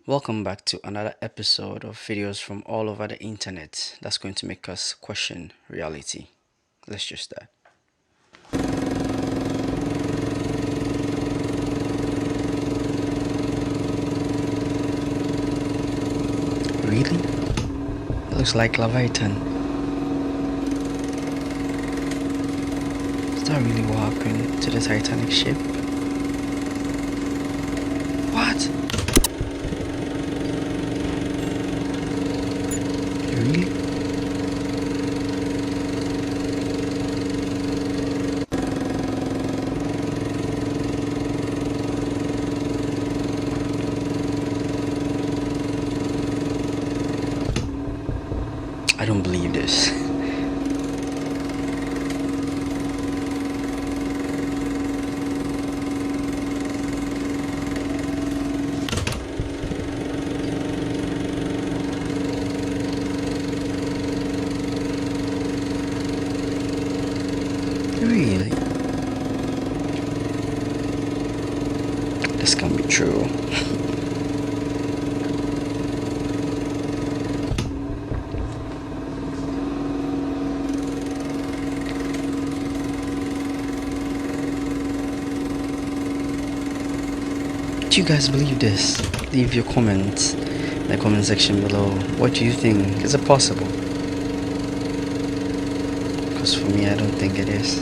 Welcome back to another episode of videos from all over the internet that's going to make us question reality. Let's just start. Really? It looks like Leviathan. Is that really what happened to the Titanic ship? What? Really? I don't believe this. Really? This can't be true. Do you guys believe this? Leave your comments in the comment section below. What do you think? Is it possible? Because for me, I don't think it is.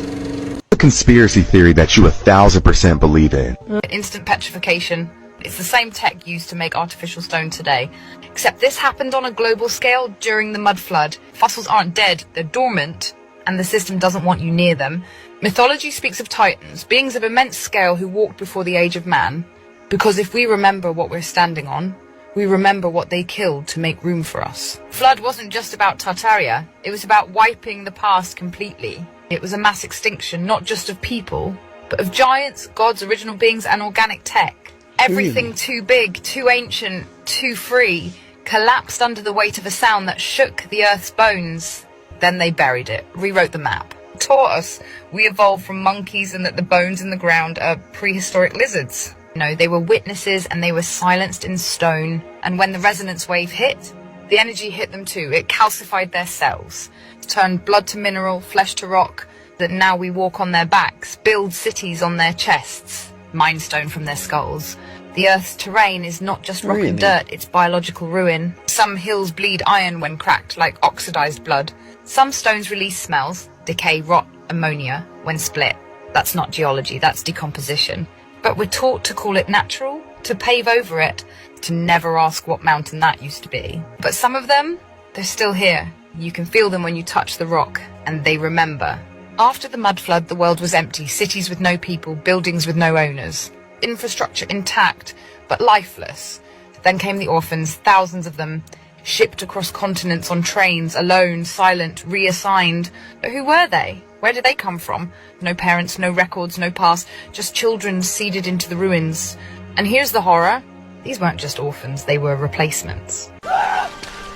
A conspiracy theory that you 1000% believe in. Instant petrification. It's the same tech used to make artificial stone today, except this happened on a global scale during the mud flood. Fossils aren't dead, they're dormant, and the system doesn't want you near them. Mythology speaks of titans, beings of immense scale who walked before the age of man, because if we remember what we're standing on, we remember what they killed to make room for us. Flood wasn't just about Tartaria, it was about wiping the past completely. It was a mass extinction, not just of people, but of giants, gods, original beings, and organic tech. Everything Really? too big, too ancient, too free, collapsed under the weight of a sound that shook the Earth's bones. Then they buried it, rewrote the map, taught us we evolved from monkeys and that the bones in the ground are prehistoric lizards. No, they were witnesses and they were silenced in stone. And when the resonance wave hit, the energy hit them too. It calcified their cells, turned blood to mineral, flesh to rock, that now we walk on their backs, build cities on their chests, mine stone from their skulls. The Earth's terrain is not just rock Really? and dirt, it's biological ruin. Some hills bleed iron when cracked, like oxidized blood. Some stones release smells, decay, rot, ammonia, when split. That's not geology, that's decomposition. But we're taught to call it natural, to pave over it, to never ask what mountain that used to be. But some of them, they're still here. You can feel them when you touch the rock, and they remember. After the mud flood, the world was empty, cities with no people, buildings with no owners. Infrastructure intact, but lifeless. Then came the orphans, thousands of them, shipped across continents on trains, alone, silent, reassigned. But who were they? Where did they come from? No parents, no records, no past, just children seeded into the ruins. And here's the horror. These weren't just orphans, they were replacements.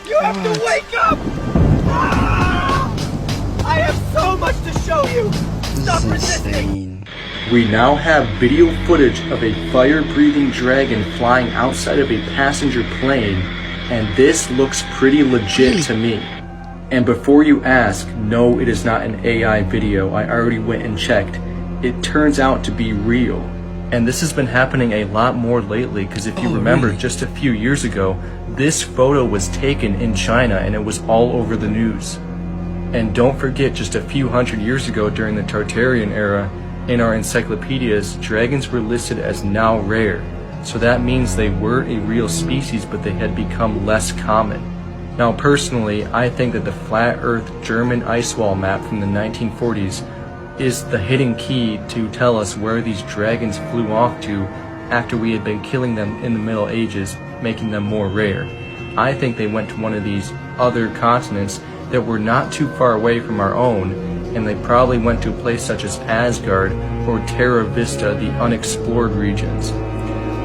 You have to wake up! I have so much to show you! Stop This is resisting! insane. We now have video footage of a fire-breathing dragon flying outside of a passenger plane, and this looks pretty legit to me. And before you ask, no, it is not an AI video. I already went and checked. It turns out to be real. And this has been happening a lot more lately, because if you remember, really? just a few years ago, this photo was taken in China and it was all over the news. And don't forget, just a few hundred years ago during the Tartarian era, in our encyclopedias, dragons were listed as now rare. So that means they were a real species, but they had become less common. Now personally, I think that the Flat Earth German ice wall map from the 1940s is the hidden key to tell us where these dragons flew off to after we had been killing them in the Middle Ages, making them more rare. I think they went to one of these other continents that were not too far away from our own, and they probably went to a place such as Asgard or Terra Vista, the unexplored regions.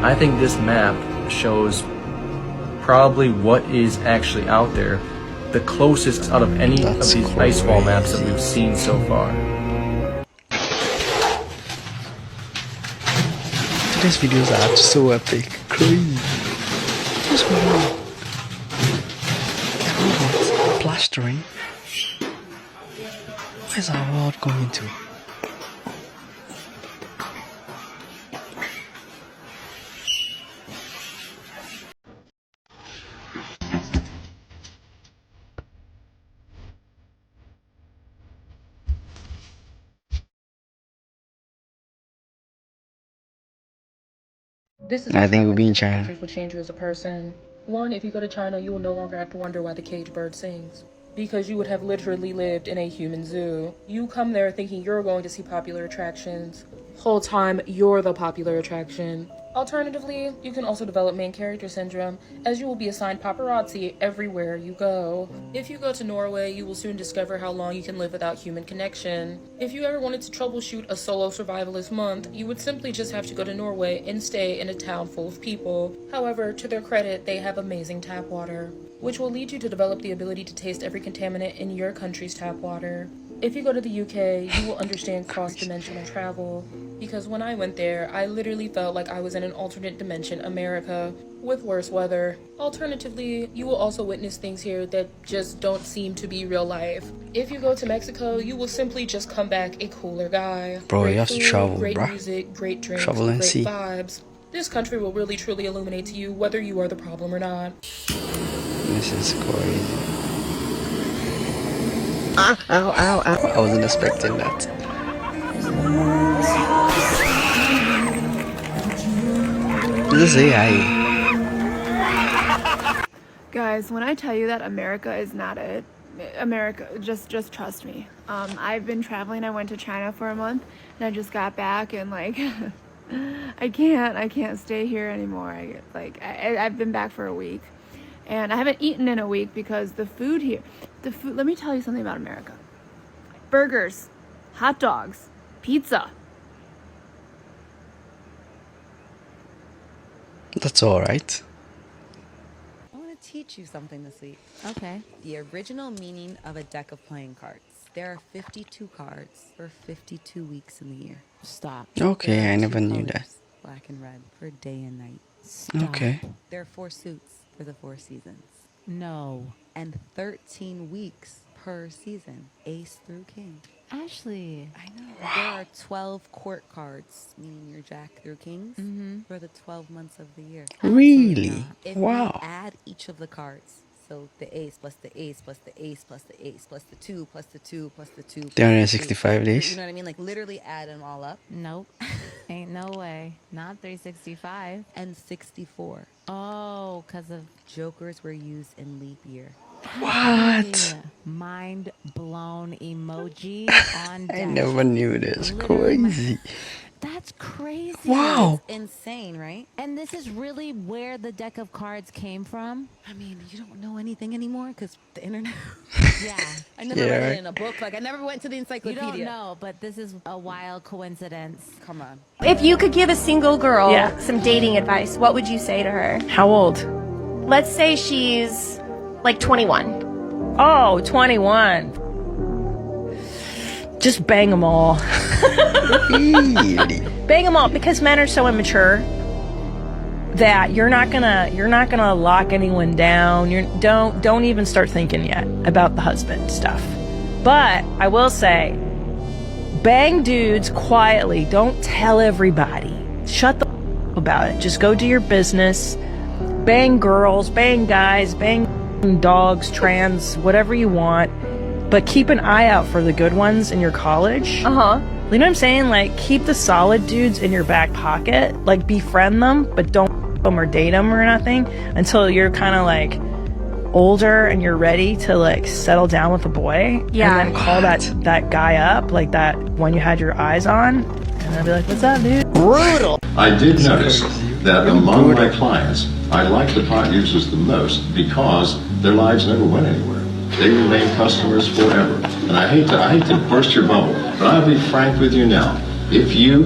I think this map shows probably what is actually out there, the closest out of any of That's these ice wall maps that crazy. we've seen so far. Today's videos are so epic. Crazy. What's going on? Robots plastering. Where's our world going to? This is I think we'll be in China. country will change you as a person. One, if you go to China, you will no longer have to wonder why the cage bird sings. Because you would have literally lived in a human zoo. You come there thinking you're going to see popular attractions. Whole time, you're the popular attraction. Alternatively, you can also develop main character syndrome, as you will be assigned paparazzi everywhere you go. If you go to Norway, you will soon discover how long you can live without human connection. If you ever wanted to troubleshoot a solo survivalist month, you would simply just have to go to Norway and stay in a town full of people. However, to their credit, they have amazing tap water, which will lead you to develop the ability to taste every contaminant in your country's tap water. If you go to the UK, you will understand cross-dimensional travel, because when I went there, I literally felt like I was in an alternate dimension America, with worse weather. Alternatively, you will also witness things here that just don't seem to be real life. If you go to Mexico, you will simply just come back a cooler guy. Bro, Great you have to food, travel, great bruh. music, great drinks, Travel and great see. vibes. This country will really truly illuminate to you whether you are the problem or not. This is crazy. I wasn't expecting that. This is AI. Guys, when I tell you that America is not it, America, just trust me. I've been traveling. I went to China for a month, and I just got back, and like, I can't stay here anymore. I've been back for a week, and I haven't eaten in a week because the food here, let me tell you something about America. Burgers, hot dogs, pizza. That's alright. I want to teach you something this week. Okay. The original meaning of a deck of playing cards. There are 52 cards for 52 weeks in the year. Stop. Okay, There are I never two knew that. colors, black and red, for day and night. Stop. Okay. There are 4 suits for the 4 seasons. No. And 13 weeks per season. Ace through king. Ashley. I know. There are 12 court cards, meaning your jack through kings, for the 12 months of the year. Really? If Wow. we add each of the cards, so the ace plus the ace plus the ace plus the ace plus the 2 plus the 2 plus the 2 plus the 365 2, days? You know what I mean? Like literally add them all up. Nope. Ain't no way. Not 365. And 64. Oh, because of Jokers were used in leap year. What? mind blown emoji on I deck. never knew this. Literally my- Crazy. That's crazy. Wow. Insane, right? And this is really where the deck of cards came from? I mean, you don't know anything anymore because the internet. Yeah. I never Yeah, read right. it in a book. Like, I never went to the You encyclopedia. don't know, but this is a wild coincidence. Come on. If you could give a single girl some dating advice, what would you say to her? How old? Let's say she's like 21. Oh, 21. Just bang them all. Really? Bang them all, because men are so immature that you're not gonna lock anyone down. Don't even start thinking yet about the husband stuff. But I will say, bang dudes quietly. Don't tell everybody. Shut the f- about it. Just go do your business. Bang girls, bang guys, bang dogs, trans, whatever you want. But keep an eye out for the good ones in your college. You know what I'm saying? Like, keep the solid dudes in your back pocket. Like, befriend them, but don't f- them or date them or nothing until you're kind of like older and you're ready to like settle down with a boy. Yeah. And then call that guy up, like that one you had your eyes on. And I'll be like, what's up, dude? Brutal. I did notice that among my clients, I like the pot users the most because their lives never went anywhere. They remain customers forever. And I hate to burst your bubble, but I'll be frank with you now. If you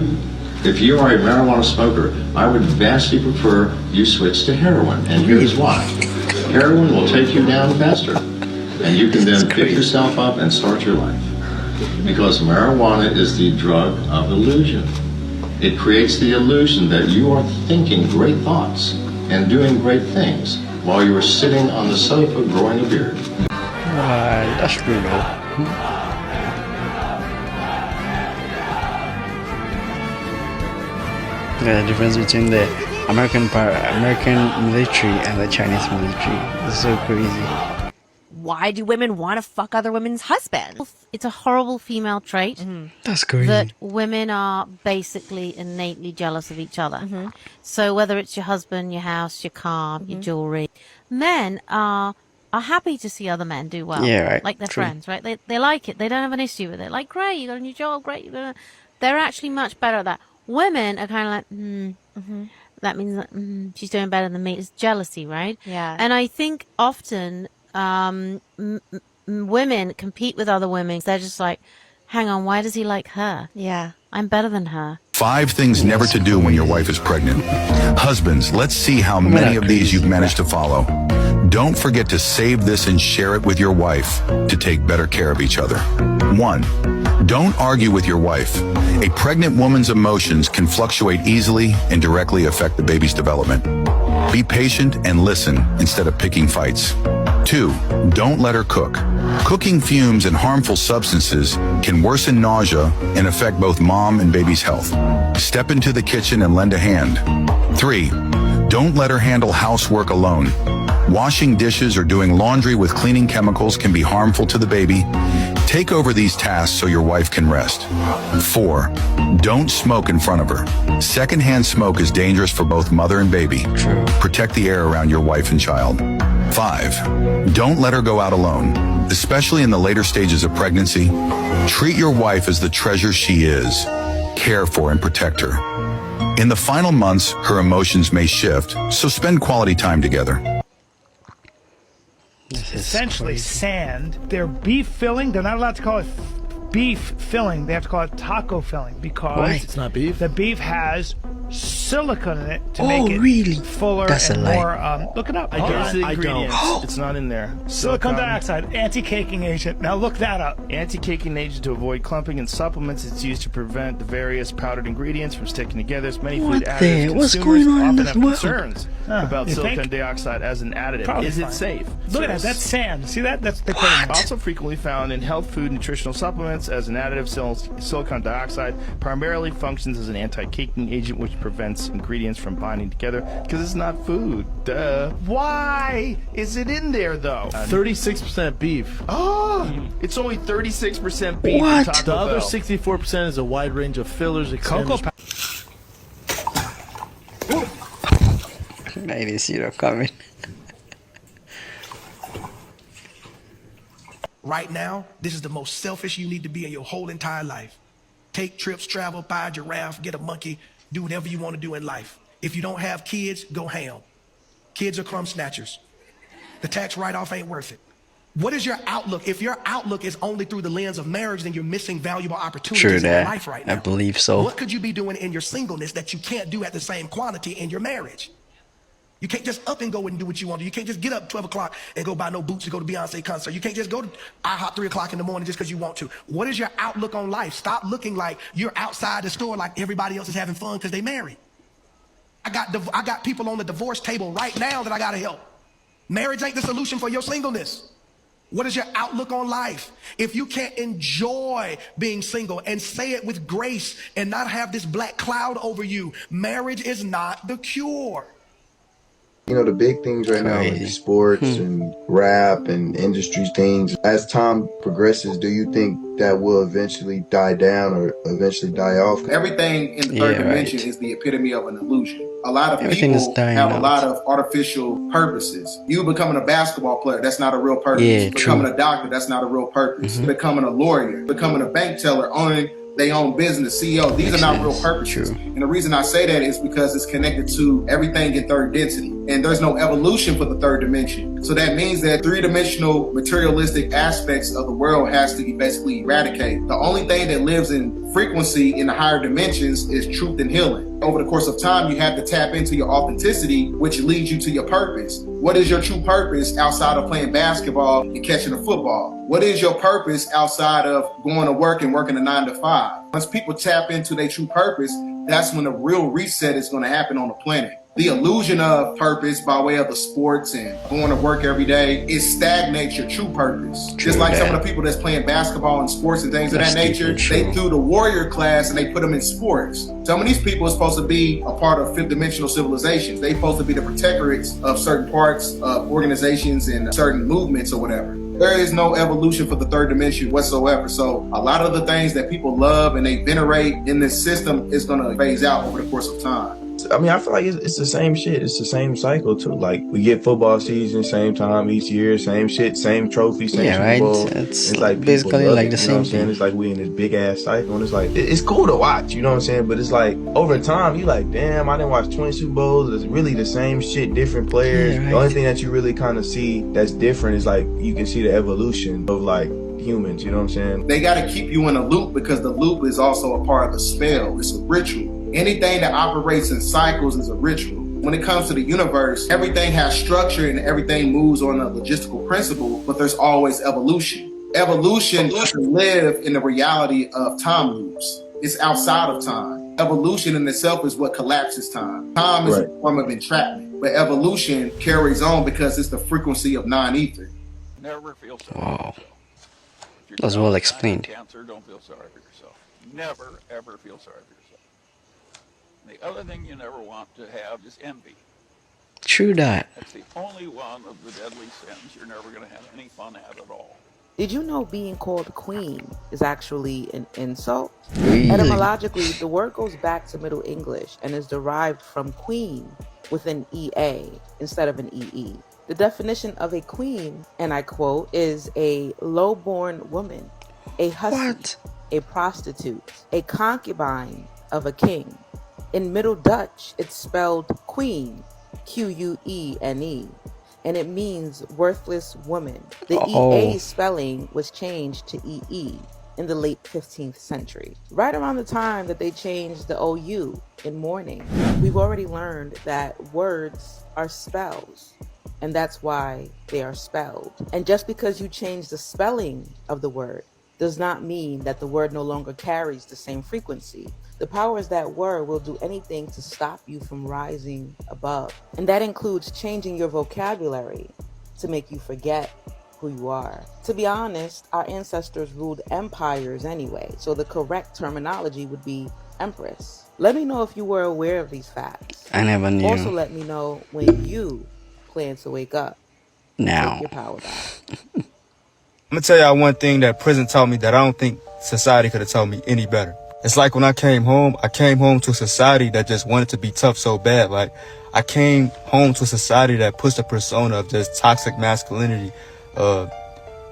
are a marijuana smoker, I would vastly prefer you switch to heroin. And here's why. Heroin will take you down faster. And you can then pick yourself up and start your life. Because marijuana is the drug of illusion. It creates the illusion that you are thinking great thoughts. and doing great things while you were sitting on the sofa growing a beard. That's true though. Yeah, the difference between the American military and the Chinese military is so crazy. Why do women want to fuck other women's husbands? It's a horrible female trait. That's crazy. That women are basically innately jealous of each other. So whether it's your husband, your house, your car, your jewelry, men are happy to see other men do well. Yeah, right. Like their True. friends, right? They like it. They don't have an issue with it. Like, great, you got a new job, great. They're actually much better at that. Women are kind of like, that means that she's doing better than me. It's jealousy, right? Yeah. And I think often women compete with other women. They're just like, hang on, why does he like her? Yeah. I'm better than her. 5 things never to do when your wife is pregnant. Husbands, let's see how many of these you've managed to follow. Don't forget to save this and share it with your wife to take better care of each other. 1. Don't argue with your wife. A pregnant woman's emotions can fluctuate easily and directly affect the baby's development. Be patient and listen instead of picking fights. 2. Don't let her cook. Cooking fumes and harmful substances can worsen nausea and affect both mom and baby's health. Step into the kitchen and lend a hand. 3. Don't let her handle housework alone. Washing dishes or doing laundry with cleaning chemicals can be harmful to the baby. Take over these tasks so your wife can rest. 4. Don't smoke in front of her. Secondhand smoke is dangerous for both mother and baby. True. Protect the air around your wife and child. 5. Don't let her go out alone, especially in the later stages of pregnancy. Treat your wife as the treasure she is. Care for and protect her. In the final months, her emotions may shift, so spend quality time together. Essentially sand. Their beef filling, they're not allowed to call it beef filling. They have to call it taco filling because Why? it's not beef. The beef has silicone in it to make it really? fuller That's and a lie. more. Look it up. I don't. It's not in there. Silicone dioxide, anti-caking agent. Now look that up. Anti-caking agent to avoid clumping in supplements. It's used to prevent the various powdered ingredients from sticking together. As many food additives, What's consumers going on in often this have world? concerns about You silicone think? dioxide as an additive. Probably Is fine. it safe? Look at that. That's sand. See that? That's the Also frequently found in health food nutritional supplements as an additive, silicone dioxide primarily functions as an anti-caking agent which prevents ingredients from binding together because it's not food. Duh. Why is it in there though? 36% beef. Oh, it's only 36% beef. What? in Taco The other Bell. 64% is a wide range of fillers, Cocoa extenders. I didn't see that coming. Right now, this is the most selfish you need to be in your whole entire life. Take trips, travel, buy a giraffe, get a monkey, do whatever you want to do in life. If you don't have kids, go ham. Kids are crumb snatchers. The tax write-off ain't worth it. What is your outlook? If your outlook is only through the lens of marriage, then you're missing valuable opportunities True in your that. life right I now. believe so. What could you be doing in your singleness that you can't do at the same quantity in your marriage? You can't just up and go and do what you want to. You can't just get up 12 o'clock and go buy no boots to go to Beyonce concert. You can't just go to IHOP 3 o'clock in the morning just because you want to. What is your outlook on life? Stop looking like you're outside the store like everybody else is having fun because they married. I got people on the divorce table right now that I got to help. Marriage ain't the solution for your singleness. What is your outlook on life? If you can't enjoy being single and say it with grace and not have this black cloud over you, marriage is not the cure. You know, the big things right now, like sports and rap and industry things. As time progresses, do you think that will eventually die down or eventually die off? Everything in the third dimension is the epitome of an illusion. A lot of Everything is people dying have a out. lot of artificial purposes. You becoming a basketball player, that's not a real purpose. Yeah, Becoming true. a doctor, that's not a real purpose. Becoming a lawyer, becoming a bank teller, owning their own business, CEO, these are not real purposes. And the reason I say that is because it's connected to everything in third density. And there's no evolution for the third dimension. So that means that three-dimensional materialistic aspects of the world has to be basically eradicated. The only thing that lives in frequency in the higher dimensions is truth and healing. Over the course of time, you have to tap into your authenticity, which leads you to your purpose. What is your true purpose outside of playing basketball and catching a football? What is your purpose outside of going to work and working a 9 to 5? Once people tap into their true purpose, that's when the real reset is going to happen on the planet. The illusion of purpose by way of the sports and going to work every day, it stagnates your true purpose. Just like some of the people that's playing basketball and sports and things of that nature, they threw the warrior class and they put them in sports. Some of these people are supposed to be a part of fifth dimensional civilizations. They're supposed to be the protectorates of certain parts of organizations and certain movements or whatever. There is no evolution for the third dimension whatsoever. So a lot of the things that people love and they venerate in this system is going to phase out over the course of time. I mean, I feel like it's the same shit. It's the same cycle too. Like we get football season, same time each year, same shit, same trophy, same Super Bowl. It's like basically like the same thing. It's like we in this big ass cycle, and it's like it's cool to watch. You know what I'm saying? But it's like over time, you like, damn, I didn't watch 20 Super Bowls. It's really the same shit, different players. Yeah, right. The only thing that you really kind of see that's different is like you can see the evolution of like humans. You know what I'm saying? They got to keep you in a loop because the loop is also a part of the spell. It's a ritual. Anything that operates in cycles is a ritual. When it comes to the universe, everything has structure and everything moves on a logistical principle, but there's always evolution. Evolution doesn't live in the reality of time loops. It's outside of time. Evolution in itself is what collapses time. Time is a form of entrapment, but evolution carries on because it's the frequency of non-ether. Never feel sorry. Wow. That's well explained. Cancer, don't feel sorry for yourself. Never, ever feel sorry for yourself. The other thing you never want to have is envy. True that. That's the only one of the deadly sins you're never going to have any fun at all. Did you know being called queen is actually an insult? Really? Etymologically, the word goes back to Middle English and is derived from queen with an EA instead of an EE. The definition of a queen, and I quote, is a low-born woman, a hussy, a prostitute, a concubine of a king. In Middle Dutch, it's spelled queen, Quene, and it means worthless woman. The EA spelling was changed to EE in the late 15th century, right around the time that they changed the OU in mourning. We've already learned that words are spells, and that's why they are spelled. And just because you change the spelling of the word does not mean that the word no longer carries the same frequency. The powers that were will do anything to stop you from rising above. And that includes changing your vocabulary to make you forget who you are. To be honest, our ancestors ruled empires anyway, so the correct terminology would be empress. Let me know if you were aware of these facts. I never knew. Also let me know when you plan to wake up. Now. Take your power back. I'm gonna tell y'all one thing that prison taught me that I don't think society could have taught me any better. It's like when I came home to a society that just wanted to be tough so bad. Like, I came home to a society that pushed a persona of just toxic masculinity,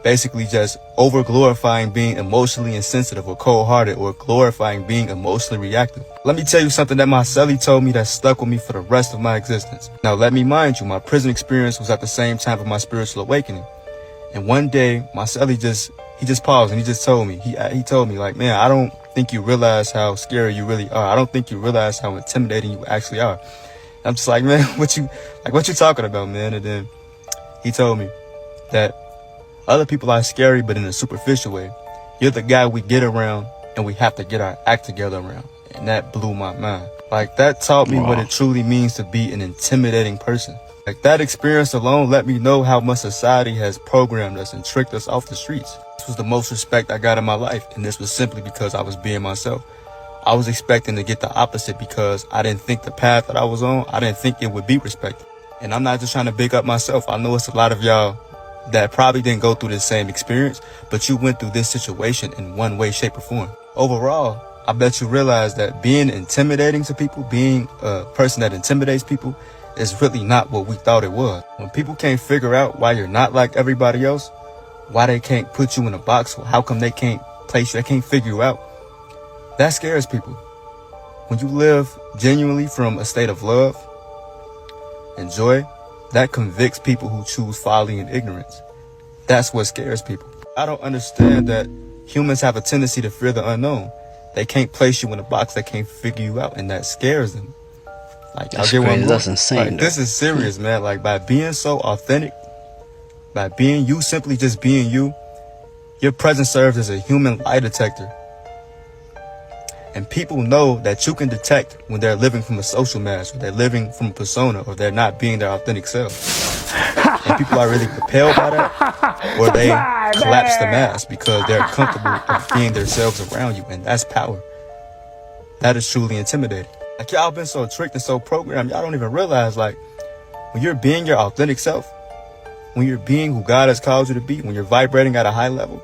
basically just over glorifying being emotionally insensitive or cold-hearted, or glorifying being emotionally reactive. Let me tell you something that my cellie told me that stuck with me for the rest of my existence. Now, let me mind you, my prison experience was at the same time of my spiritual awakening. And one day, my cellie he just paused and he just told me, he told me, like, man, I don't think you realize how scary you really are. I don't think you realize how intimidating you actually are. And I'm just like, man, what you talking about, man? And then he told me that other people are scary, but in a superficial way. You're the guy we get around and we have to get our act together around. And that blew my mind. Like, that taught me what it truly means to be an intimidating person. Like, that experience alone let me know how much society has programmed us and tricked us off the streets. This was the most respect I got in my life, and this was simply because I was being myself. I was expecting to get the opposite because I didn't think the path that I was on, I didn't think it would be respected. And I'm not just trying to big up myself. I know it's a lot of y'all that probably didn't go through the same experience, but you went through this situation in one way, shape, or form. Overall, I bet you realize that being intimidating to people, being a person that intimidates people, is really not what we thought it was. When people can't figure out why you're not like everybody else, why they can't put you in a box, how come they can't place you, they can't figure you out, that scares people. When you live genuinely from a state of love and joy, that convicts people who choose folly and ignorance. That's what scares people. I don't understand that humans have a tendency to fear the unknown. They can't place you in a box, they can't figure you out, and that scares them. Like, that's crazy. That's insane. Like, this is serious, man. Like, by being so authentic, by being you, simply just being you, your presence serves as a human lie detector. And people know that you can detect when they're living from a social mask, or they're living from a persona, or they're not being their authentic self. And people are really repelled by that, or they collapse the mask because they're comfortable of being themselves around you, and that's power. That is truly intimidating. Like, y'all been so tricked and so programmed, y'all don't even realize, like, when you're being your authentic self, when you're being who God has called you to be, when you're vibrating at a high level,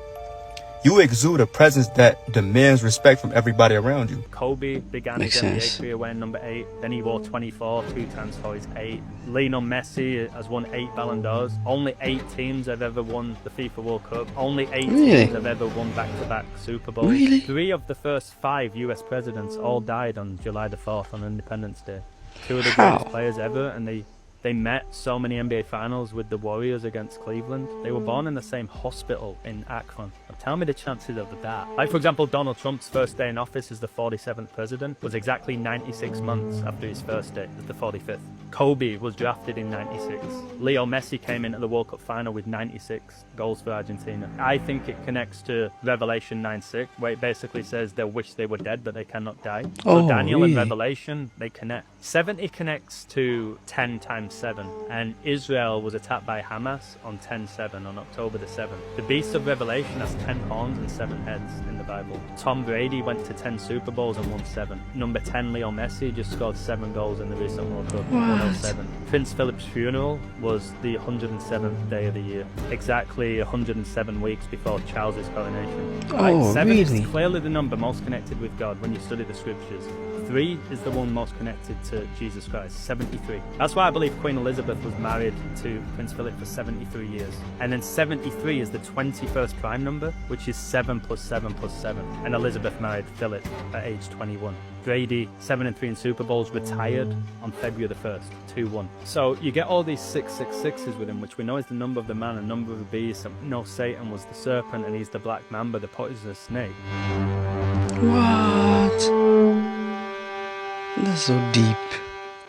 you exude a presence that demands respect from everybody around you. Kobe began his NBA career wearing number 8. Then he wore 24 2 times for his 8. Lionel Messi has won 8 Ballon d'Ors. Only 8 teams have ever won the FIFA World Cup. Only 8 teams have ever won back-to-back Super Bowls. 3 of the first 5 US presidents all died on July the 4th on Independence Day. 2 of the greatest players ever, and they met so many NBA finals with the Warriors against Cleveland. They were born in the same hospital in Akron. Now, tell me the chances of that. Like, for example, Donald Trump's first day in office as the 47th president was exactly 96 months after his first day as the 45th. Kobe was drafted in 96. Leo Messi came into the World Cup final with 96 goals for Argentina. I think it connects to Revelation 9:6, where it basically says they wish they were dead, but they cannot die. So Daniel and Revelation, they connect. 70 connects to 10 times 7, and Israel was attacked by Hamas on 10/7 on October the 7th. The beast of Revelation has 10 horns and 7 heads in the Bible. Tom Brady went to 10 Super Bowls and won 7. Number 10, Leo Messi, just scored 7 goals in the recent World Cup. 107. Prince Philip's funeral was the 107th day of the year, exactly 107 weeks before Charles's coronation. 7 is clearly the number most connected with God when you study the scriptures. 3 is the one most connected to Jesus Christ, 73. That's why I believe Queen Elizabeth was married to Prince Philip for 73 years. And then 73 is the 21st prime number, which is 7 plus 7 plus 7. And Elizabeth married Philip at age 21. Brady, 7 and 3 in Super Bowls, retired on February the 1st, 2-1. So you get all these 666s with him, which we know is the number of the man and number of the beast. And no, Satan was the serpent and he's the black mamba, the poisonous snake. What? That's so deep.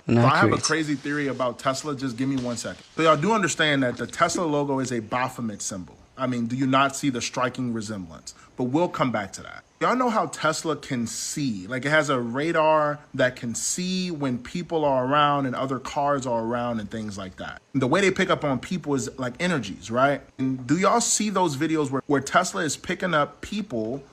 So I have a crazy theory about Tesla. Just give me 1 second. So y'all do understand that the Tesla logo is a Baphomet symbol. I mean, do you not see the striking resemblance? But we'll come back to that. Y'all know how Tesla can see. Like, it has a radar that can see when people are around and other cars are around and things like that. The way they pick up on people is like energies, right? And do y'all see those videos where Tesla is picking up people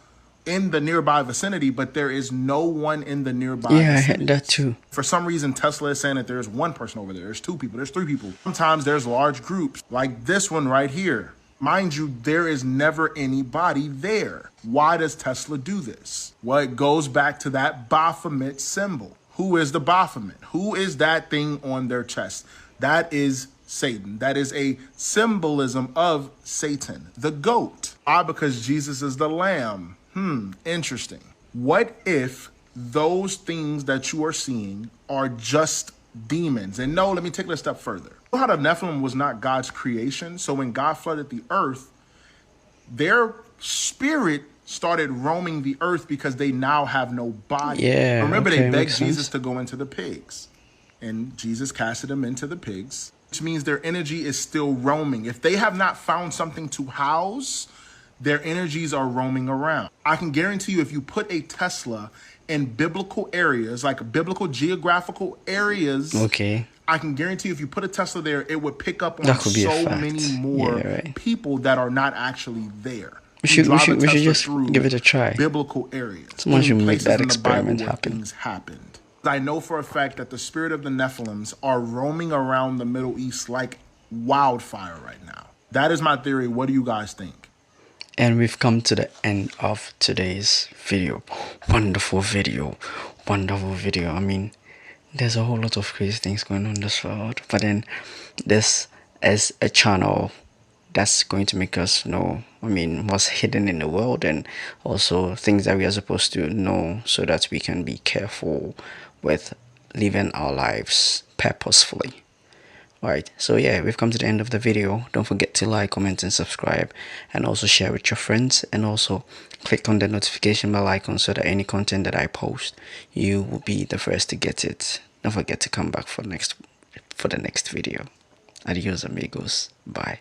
in the nearby vicinity, but there is no one in the nearby vicinity? I had that too. For some reason, Tesla is saying that there's 1 person over there, there's 2 people, there's 3 people. Sometimes there's large groups, like this one right here. Mind you, there is never anybody there. Why does Tesla do this? Well, it goes back to that Baphomet symbol. Who is the Baphomet? Who is that thing on their chest? That is Satan. That is a symbolism of Satan, the goat. Why? Because Jesus is the lamb. Interesting. What if those things that you are seeing are just demons? And no, let me take it a step further. You know how the Nephilim was not God's creation? So when God flooded the earth, their spirit started roaming the earth because they now have no body. Remember, they begged Jesus to go into the pigs, and Jesus casted them into the pigs, which means their energy is still roaming. If they have not found something to house, their energies are roaming around. I can guarantee you, if you put a Tesla in biblical areas, like biblical geographical areas, I can guarantee you, if you put a Tesla there, it would pick up on so many more people that are not actually there. We should just give it a try. Biblical areas. Someone should make that experiment happen. Things happened. I know for a fact that the spirit of the Nephilims are roaming around the Middle East like wildfire right now. That is my theory. What do you guys think? And we've come to the end of today's video. Wonderful video. Wonderful video. I mean, there's a whole lot of crazy things going on in this world. But then this is a channel that's going to make us know, I mean, what's hidden in the world, and also things that we are supposed to know so that we can be careful with living our lives purposefully. Alright, so yeah, we've come to the end of the video. Don't forget to like, comment and subscribe, and also share with your friends, and also click on the notification bell icon so that any content that I post, you will be the first to get it. Don't forget to come back for the next video. Adios amigos. Bye.